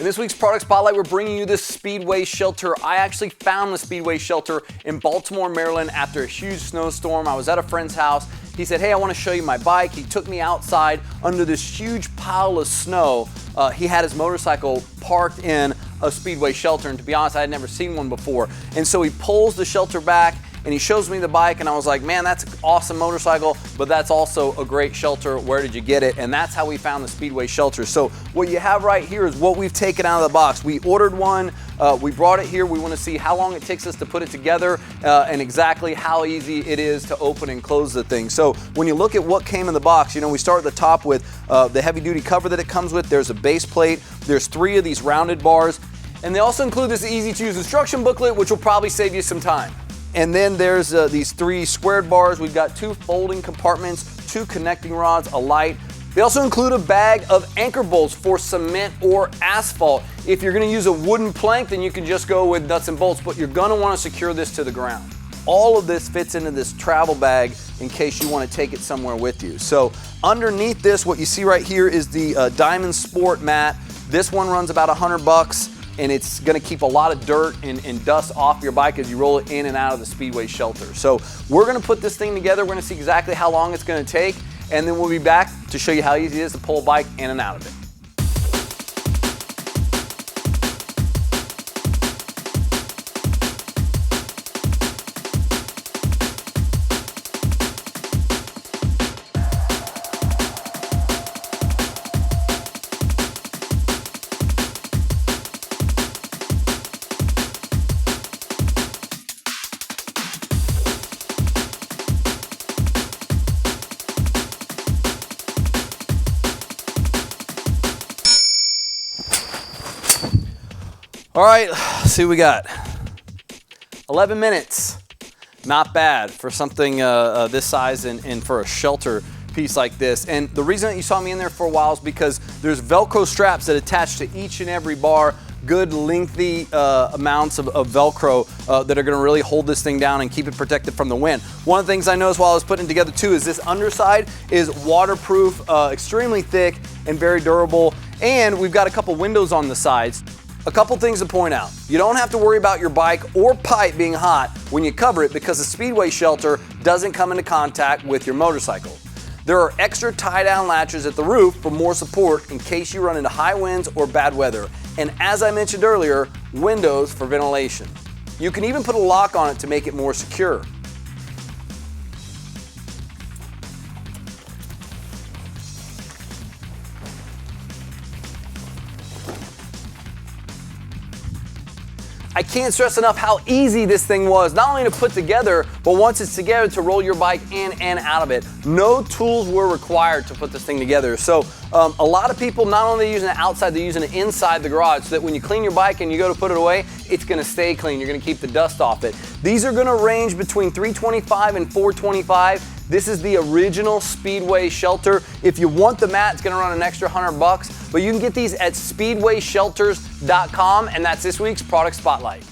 In this week's Product Spotlight, we're bringing you this Speedway shelter. I actually found the Speedway shelter in Baltimore, Maryland after a huge snowstorm. I was at a friend's house. He said, hey, I want to show you my bike. He took me outside under this huge pile of snow. He had his motorcycle parked in a Speedway shelter, and to be honest, I had never seen one before. And so he pulls the shelter back and he shows me the bike, and I was like, man, that's an awesome motorcycle, but that's also a great shelter. Where did you get it? And that's how we found the Speedway shelter. So what you have right here is what we've taken out of the box. We ordered one, we brought it here. We want to see how long it takes us to put it together and exactly how easy it is to open and close the thing. So when you look at what came in the box, you know, we start at the top with the heavy duty cover that it comes with. There's a base plate. There's 3 of these rounded bars. And they also include this easy to use instruction booklet, which will probably save you some time. And then there's these 3 squared bars. We've got 2 folding compartments, 2 connecting rods, a light. They also include a bag of anchor bolts for cement or asphalt. If you're gonna use a wooden plank, then you can just go with nuts and bolts, but you're gonna wanna secure this to the ground. All of this fits into this travel bag in case you wanna take it somewhere with you. So underneath this, what you see right here is the Diamond Sport mat. This one runs about $100. And it's gonna keep a lot of dirt and dust off your bike as you roll it in and out of the Speedway shelter. So we're gonna put this thing together. We're gonna see exactly how long it's gonna take, and then we'll be back to show you how easy it is to pull a bike in and out of it. All right, let's see what we got. 11 minutes, not bad for something this size and for a shelter piece like this. And the reason that you saw me in there for a while is because there's Velcro straps that attach to each and every bar, good lengthy amounts of Velcro that are gonna really hold this thing down and keep it protected from the wind. One of the things I noticed while I was putting it together too is this underside is waterproof, extremely thick and very durable. And we've got a couple windows on the sides. A couple things to point out. You don't have to worry about your bike or pipe being hot when you cover it because the Speedway shelter doesn't come into contact with your motorcycle. There are extra tie-down latches at the roof for more support in case you run into high winds or bad weather. And as I mentioned earlier, windows for ventilation. You can even put a lock on it to make it more secure. I can't stress enough how easy this thing was, not only to put together, but once it's together to roll your bike in and out of it. No tools were required to put this thing together. So a lot of people, not only using it outside, they're using it inside the garage so that when you clean your bike and you go to put it away, it's gonna stay clean. You're gonna keep the dust off it. These are gonna range between $325 and $425. This is the original Speedway shelter. If you want the mat, it's gonna run an extra $100, but you can get these at speedwayshelters.com, and that's this week's Product Spotlight.